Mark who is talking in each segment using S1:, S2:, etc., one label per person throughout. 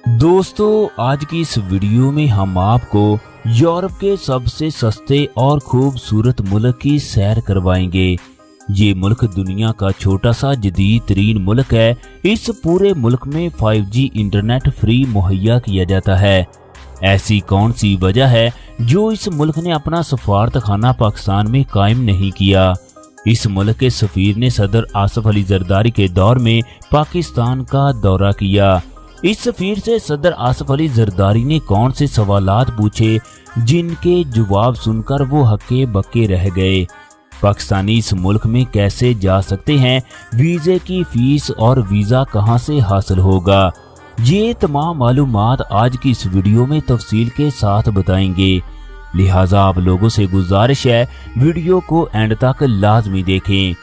S1: दोस्तों आज की इस वीडियो में हम आपको यूरोप के सबसे सस्ते और खूबसूरत मुल्क की सैर करवाएंगे। ये मुल्क दुनिया का छोटा सा जदीद तरीन मुल्क है। इस पूरे मुल्क में 5G इंटरनेट फ्री मुहैया किया जाता है। ऐसी कौन सी वजह है जो इस मुल्क ने अपना सफारतखाना पाकिस्तान में कायम नहीं किया। इस मुल्क के सफीर ने सदर आसिफ अली जरदारी के दौर में पाकिस्तान का दौरा किया। इस सफीर से सदर आसिफ अली जरदारी ने कौन से सवालात पूछे जिनके जवाब सुनकर वो हक्के बक्के रह गए। पाकिस्तानी इस मुल्क में कैसे जा सकते हैं, वीज़े की फीस और वीज़ा कहां से हासिल होगा, ये तमाम मालूमात आज की इस वीडियो में तफसील के साथ बताएंगे। लिहाजा आप लोगों से गुजारिश है वीडियो को एंड तक लाजमी देखें।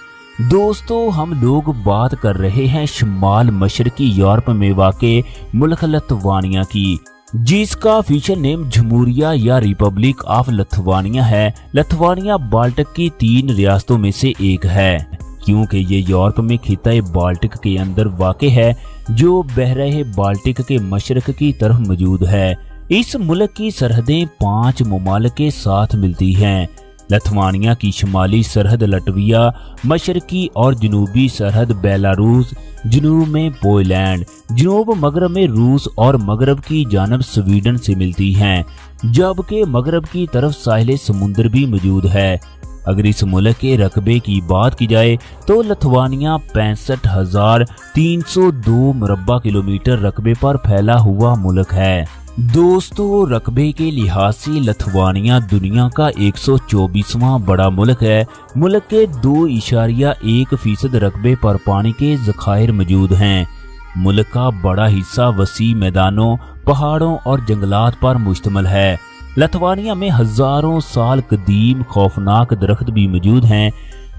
S1: दोस्तों हम लोग बात कर रहे हैं शुमाल मशरकी यूरोप में वाक़े मुल्क लिथुआनिया की, जिसका ऑफिशियल नेम जमहूरिया या रिपब्लिक ऑफ लिथुआनिया है। लिथुआनिया बाल्टिक की 3 रियासतों में से एक है, क्योंकि ये यूरोप में खिता बाल्टिक के अंदर वाक़े है जो बहरे बाल्टिक के मशरक की तरफ मौजूद है। इस मुल्क की सरहदें 5 ममालिक के साथ मिलती हैं। लिथुआनिया की शुमाली सरहद लटविया, मशरकी और जनूबी सरहद बेलारूस, जनूब में पोलैंड, जनूब मगरब में रूस और मगरब की जानब स्वीडन से मिलती हैं, जबकि मगरब की तरफ साहिल समुंदर भी मौजूद है। अगर इस मुल्क के रकबे की बात की जाए तो लिथुआनिया 65,302 मुरब्बा किलोमीटर रकबे पर फैला हुआ मुल्क है। दोस्तों रकबे के लिहाज से लिथुआनिया दुनिया का 124वां बड़ा मुल्क है। मुल्क के 2.1% रकबे पर पानी के ज़खायर मौजूद हैं। मुल्क का बड़ा हिस्सा वसी मैदानों, पहाड़ों और जंगलात पर मुश्तमिल है। लिथुआनिया में हजारों साल कदीम खौफनाक दरख्त भी मौजूद हैं।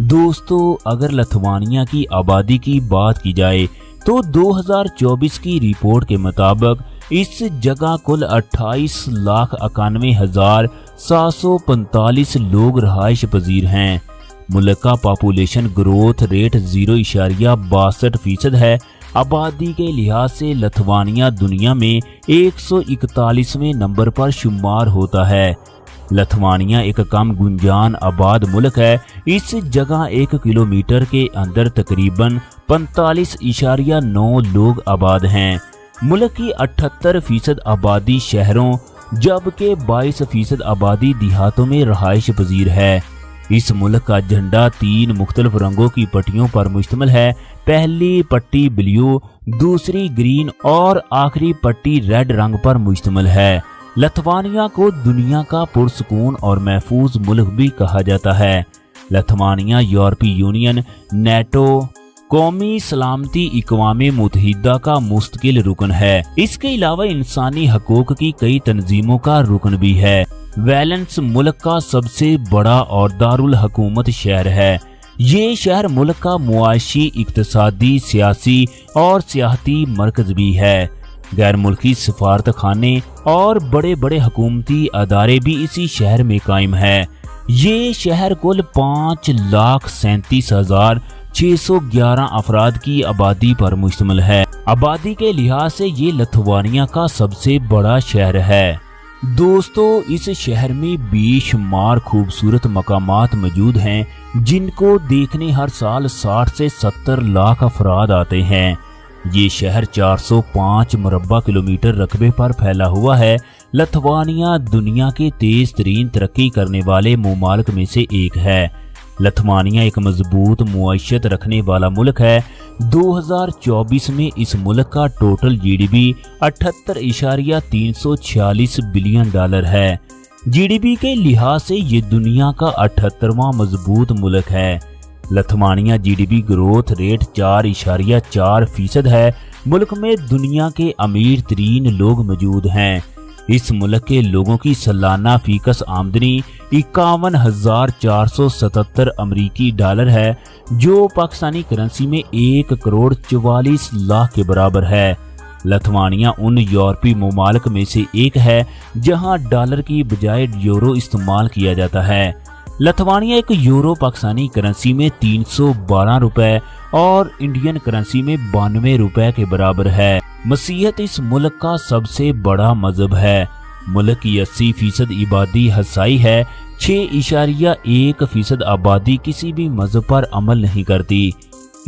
S1: दोस्तों अगर लिथुआनिया की आबादी की बात की जाए तो 2024 की रिपोर्ट के मुताबिक इस जगह कुल 28,91,745 लोग रहाइश पजीर हैं। मुल्क का पॉपुलेशन ग्रोथ रेट 0.62% है। आबादी के लिहाज से लिथुआनिया दुनिया में 141वें नंबर पर शुमार होता है। लिथुआनिया एक कम गुंजान आबाद मुल्क है। इस जगह 1 किलोमीटर के अंदर तकरीबन 45.9 लोग आबाद हैं। मुल्क की 78% आबादी शहरों जबकि 22% आबादी देहातों में रहाइश पजीर है। इस मुल्क का झंडा 3 मुख्तलिफ रंगों की पट्टियों पर मुश्तमिल है। पहली पट्टी ब्लू, दूसरी ग्रीन और आखिरी पट्टी रेड रंग पर मुश्तमिल है। लिथुआनिया को दुनिया का पुरसकून और महफूज मुल्क भी कहा जाता है। लिथुआनिया यूरोपीय यूनियन, नेटो, कौमी सलामती अक़वाम मुत्तहिदा का मुस्तकिल रुकन है। इसके अलावा इंसानी हकूक की कई तंजीमों का रुकन भी है। वेलेंस मुल्क का सबसे बड़ा और दारुल हुकूमत शहर है। ये शहर मुल्क का मुआशी, इक़्तिसादी, सियासी और सियाहती मरकज भी है। गैर मुल्की सफारत खाने और बड़े बड़े हुकूमती अदारे भी इसी शहर में कायम है। ये शहर कुल 5,37,611 अफराद की आबादी पर मुश्तमिल है। आबादी के लिहाज से ये लिथुआनिया का सबसे बड़ा शहर है। दोस्तों इस शहर में बेशुमार खूबसूरत मकामात मौजूद हैं जिनको देखने हर साल 60 से 70 लाख अफराद आते हैं। ये शहर 405 मुरब्बा किलोमीटर रकबे पर फैला हुआ है। लिथुआनिया दुनिया के तेज तरीन तरक्की करने वाले ममालिक में से एक है। लिथुआनिया एक मजबूत मुआशत रखने वाला मुल्क है। 2024 में इस मुल्क का टोटल GDP 78.346 बिलियन डॉलर है। GDP के लिहाज से ये दुनिया का 78वां मजबूत मुल्क है। लिथुआनिया GDP ग्रोथ रेट 4.4% है। मुल्क में दुनिया के अमीर तरीन लोग मौजूद हैं। इस मुल्क के लोगों की सालाना फीकस आमदनी 51,477 अमरीकी डॉलर है, जो पाकिस्तानी करेंसी में 1,44,00,000 के बराबर है। लिथुआनिया उन यूरोपीय ममालिक में से एक है जहां डॉलर की बजाय यूरो इस्तेमाल किया जाता है। लिथुआनिया एक यूरो पाकिस्तानी करेंसी में 312 रुपए और इंडियन करेंसी में 92 रुपए के बराबर है। मसीहत इस मुल्क का सबसे बड़ा मजहब है। मुल्क की 80% आबादी हसाई है। 6.1% आबादी किसी भी मजहब पर अमल नहीं करती।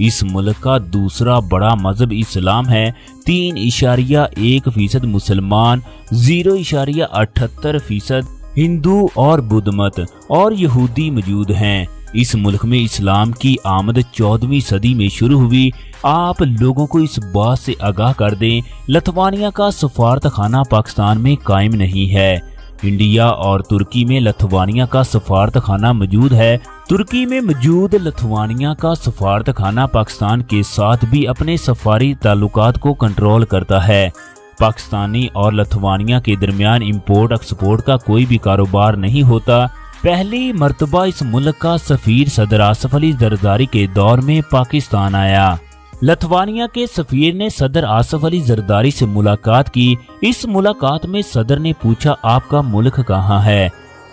S1: इस मुल्क का दूसरा बड़ा मजहब इस्लाम है। 3.1% मुसलमान, 0.78% हिंदू और बुद्ध मत और यहूदी मौजूद हैं। इस मुल्क में इस्लाम की आमद 14वीं सदी में शुरू हुई। आप लोगों को इस बात से आगाह कर दें, लिथुआनिया का सफारतखाना पाकिस्तान में कायम नहीं है। इंडिया और तुर्की में लिथुआनिया का सफारतखाना मौजूद है। तुर्की में मौजूद लिथुआनिया का सफारतखाना पाकिस्तान के साथ भी अपने सफारी ताल्लुकात को कंट्रोल करता है। पाकिस्तानी और लिथुआनिया के दरमियान इंपोर्ट एक्सपोर्ट का कोई भी कारोबार नहीं होता। पहली मर्तबा इस मुल्क का सफीर सदर आसिफ अली जरदारी के दौर में पाकिस्तान आया। लिथुआनिया के सफीर ने सदर आसिफ अली जरदारी से मुलाकात की। इस मुलाकात में सदर ने पूछा, आपका मुल्क कहाँ है?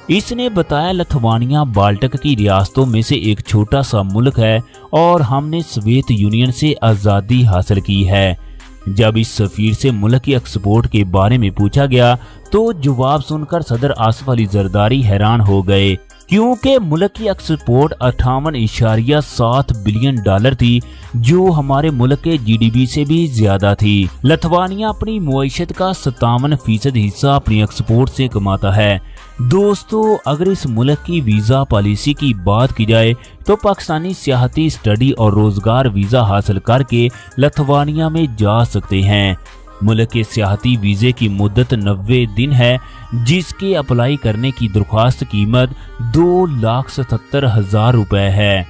S1: इसने बताया, लिथुआनिया बाल्टिक की रियासतों में से एक छोटा सा मुल्क है और हमने सोवियत यूनियन से आज़ादी हासिल की है। जब इस सफीर से मुल्क की एक्सपोर्ट के बारे में पूछा गया तो जवाब सुनकर सदर आसिफ अली जरदारी हैरान हो गए, क्योंकि मुल्क की एक्सपोर्ट 58.7 बिलियन डॉलर थी, जो हमारे मुल्क के जीडीपी से भी ज्यादा थी। लिथुआनिया अपनी मुआइशत का 57% हिस्सा अपनी एक्सपोर्ट से कमाता है। दोस्तों, अगर इस मुल्क की वीजा पॉलिसी की बात की जाए तो पाकिस्तानी सियाहती स्टडी और रोजगार वीजा हासिल करके लिथुआनिया में जा सकते हैं। मुल्क के सियाहती वीजे की मुद्दत 90 दिन है, जिसके अप्लाई करने की दरख्वास्त कीमत 2,77,000 रुपए है।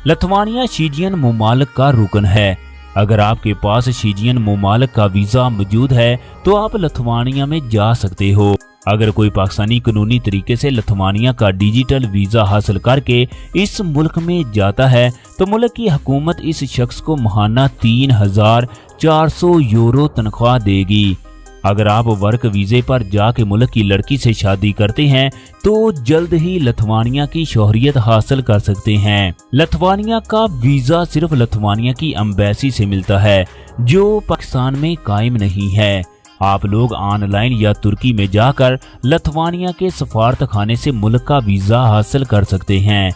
S1: लिथुआनिया शीजियन मुमालिक का रुकन है। अगर आपके पास शीजियन मुमालिक का वीजा मौजूद है तो आप लिथुआनिया में जा सकते हो। अगर कोई पाकिस्तानी कानूनी तरीके से लिथुआनिया का डिजिटल वीजा हासिल करके इस मुल्क में जाता है तो मुल्क की हुकूमत इस शख्स को माहाना 3,400 यूरो तनख्वाह देगी। अगर आप वर्क वीजे पर जाके मुल्क की लड़की से शादी करते हैं तो जल्द ही लिथुआनिया की शोहरियत हासिल कर सकते हैं। लिथुआनिया का वीजा सिर्फ लिथुआनिया की एम्बेसी से मिलता है, जो पाकिस्तान में कायम नहीं है। आप लोग ऑनलाइन या तुर्की में जाकर लिथुआनिया के सफारतखाने से मुल्क का वीजा हासिल कर सकते हैं।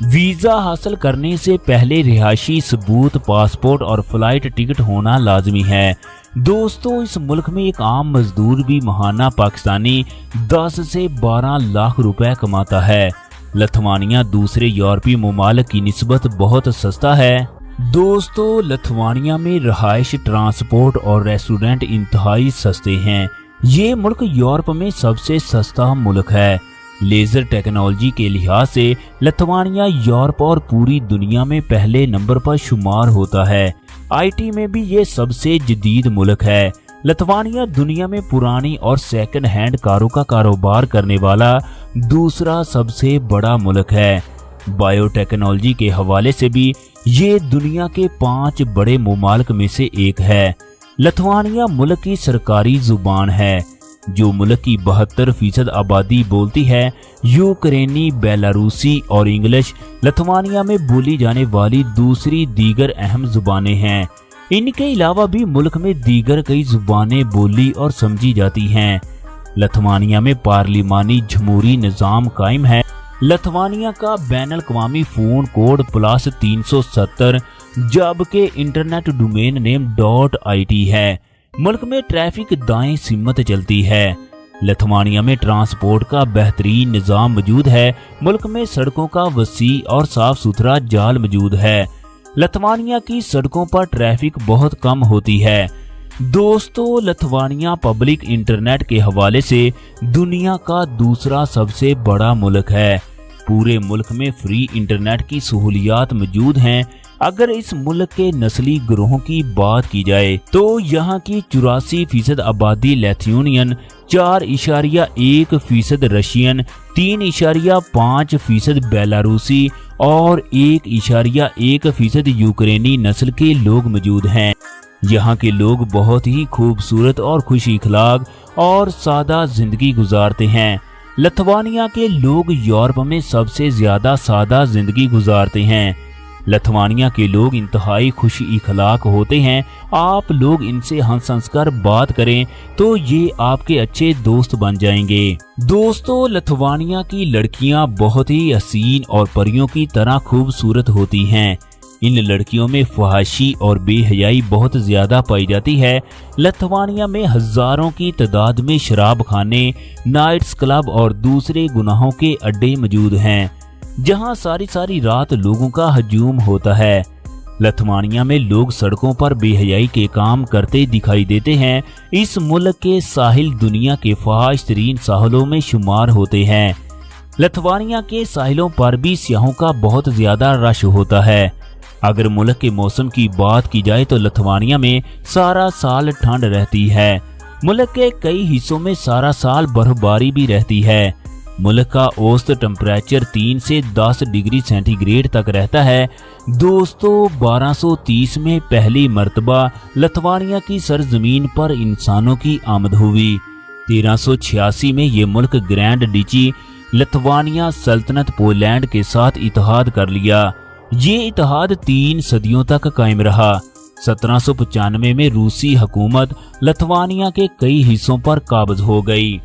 S1: वीजा हासिल करने से पहले रिहायशी सबूत, पासपोर्ट और फ्लाइट टिकट होना लाजमी है। दोस्तों, इस मुल्क में एक आम मजदूर भी माहाना पाकिस्तानी 10 से 12 लाख रुपए कमाता है। लिथुआनिया दूसरे यूरोपीय ममालिक की निस्बत बहुत सस्ता है। दोस्तों, लिथुआनिया में रहायश, ट्रांसपोर्ट और रेस्टोरेंट इंतहाई सस्ते हैं। ये मुल्क यूरोप में सबसे सस्ता मुल्क है। लेजर टेक्नोलॉजी के लिहाज से लिथुआनिया यूरोप और पूरी दुनिया में पहले नंबर पर शुमार होता है। आईटी में भी ये सबसे जदीद मुल्क है। लिथुआनिया दुनिया में पुरानी और सेकंड हैंड कारों का कारोबार करने वाला दूसरा सबसे बड़ा मुल्क है। बायोटेक्नोलॉजी के हवाले से भी ये दुनिया के 5 बड़े ममालिक में से एक है। लिथुआनिया मुल्क की सरकारी जुबान है, जो मुल्क की 72% आबादी बोलती है। यूक्रेनी, बेलारूसी और इंग्लिश लिथुआनिया में बोली जाने वाली दूसरी दीगर अहम जुबानें हैं। इनके अलावा भी मुल्क में दीगर कई जुबानें बोली और समझी जाती हैं। लिथुआनिया में पार्लिमानी जमहूरी निज़ाम कायम है। लिथुआनिया का बैनुल-अक़वामी फ़ोन कोड +370, जबकि इंटरनेट डोमेन नेम .it है। मुल्क में ट्रैफिक दाएं सिमत चलती है। लिथुआनिया में ट्रांसपोर्ट का बेहतरीन निज़ाम मौजूद है। मुल्क में सड़कों का वसी और साफ सुथरा जाल मौजूद है। लिथुआनिया की सड़कों पर ट्रैफिक बहुत कम होती है। दोस्तों, लिथुआनिया पब्लिक इंटरनेट के हवाले से दुनिया का दूसरा सबसे बड़ा मुल्क है। पूरे मुल्क में फ्री इंटरनेट की सहूलियात मौजूद हैं। अगर इस मुल्क के नस्ली ग्रोहों की बात की जाए तो यहाँ की 84% आबादी लिथुआनियन, 4.1% रशियन, 3.5% बेलारूसी और 1.1% यूक्रेनी नस्ल के लोग मौजूद हैं। यहाँ के लोग बहुत ही खूबसूरत और खुश इखलाक और सादा जिंदगी गुजारते हैं। लिथुआनिया के लोग यूरोप में सबसे ज्यादा सादा जिंदगी गुजारते हैं। लथवानिया के लोग इंतहाई खुश इखलाक होते हैं। आप लोग इनसे हंस हंस कर बात करें तो ये आपके अच्छे दोस्त बन जाएंगे। दोस्तों, लथवानिया की लड़कियां बहुत ही हसीन और परियों की तरह खूबसूरत होती हैं। इन लड़कियों में फहाशी और बेहयाई बहुत ज्यादा पाई जाती है। लथवानिया में हजारों की तादाद में शराब खाने, नाइट्स क्लब और दूसरे गुनाहों के अड्डे मौजूद हैं, जहां सारी सारी रात लोगों का हजूम होता है। लथवानिया में लोग सड़कों पर बेहयाई के काम करते दिखाई देते हैं। इस मुल्क के साहिल दुनिया के फहाश तरीन साहिलों में शुमार होते हैं। लथवानिया के साहिलों पर भी सियाहों का बहुत ज्यादा रश होता है। अगर मुल्क के मौसम की बात की जाए तो लथवानिया में सारा साल ठंड रहती है। मुल्क के कई हिस्सों में सारा साल बर्फबारी भी रहती है। मुल्क का औसत टेम्परेचर 3 से 10 डिग्री सेंटीग्रेड तक रहता है। दोस्तों, 1230 में पहली मर्तबा लथवानिया की सरजमीन पर इंसानों की आमद हुई। 1386 में ये मुल्क ग्रैंड डिची लथवानिया सल्तनत पोलैंड के साथ इत्तेहाद कर लिया। ये इत्तेहाद 3 सदियों तक कायम रहा। 1795 में रूसी हुकूमत लथवानिया के कई हिस्सों पर काबज हो गई।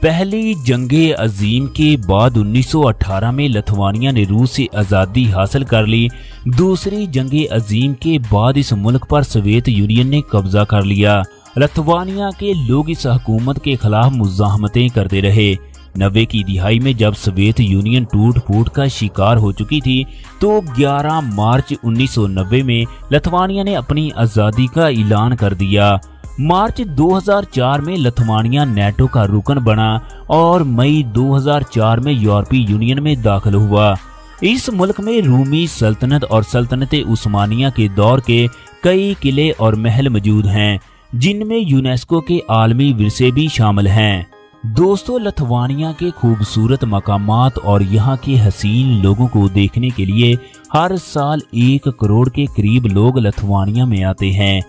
S1: पहली जंगे अजीम के बाद 1918 में लथवानिया ने रूस से आज़ादी हासिल कर ली। दूसरी जंगे अजीम के बाद इस मुल्क पर सोवियत यूनियन ने कब्जा कर लिया। लथवानिया के लोग इस हुकूमत के खिलाफ मुज़ाहमतें करते रहे। 90 की दिहाई में जब सोवियत यूनियन टूट फूट का शिकार हो चुकी थी तो 11 मार्च 1990 में लथवानिया ने अपनी आज़ादी का ऐलान कर दिया। मार्च 2004 में लथवानिया नेटो का रुकन बना और मई 2004 में यूरोपीय यूनियन में दाखिल हुआ। इस मुल्क में रूमी सल्तनत और सल्तनत उस्मानिया के दौर के कई किले और महल मौजूद हैं, जिनमें यूनेस्को के आलमी विरसे भी शामिल हैं। दोस्तों, लथवानिया के खूबसूरत मकामात और यहाँ के हसीन लोगों को देखने के लिए हर साल 1 करोड़ के करीब लोग लथवानिया में आते हैं।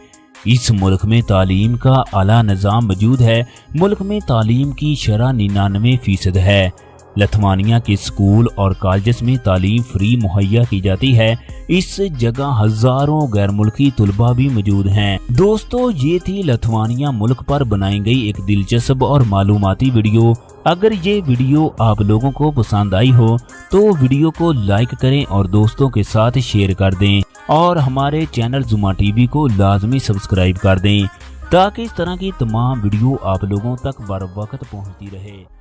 S1: इस मुल्क में तालीम का आला निज़ाम मौजूद है। मुल्क में तालीम की शरह 99% है। लथवानिया के स्कूल और कॉलेज में तालीम फ्री मुहैया की जाती है। इस जगह हजारों गैर मुल्की तुलबा भी मौजूद हैं। दोस्तों, ये थी लथवानिया मुल्क पर बनाई गई एक दिलचस्प और मालूमाती वीडियो। अगर ये वीडियो आप लोगों को पसंद आई हो तो वीडियो को लाइक करें और दोस्तों के साथ शेयर कर दें और हमारे चैनल जुमा टीवी को लाजमी सब्सक्राइब कर दें ताकि इस तरह की तमाम वीडियो आप लोगों तक बर वक्त पहुँचती रहे।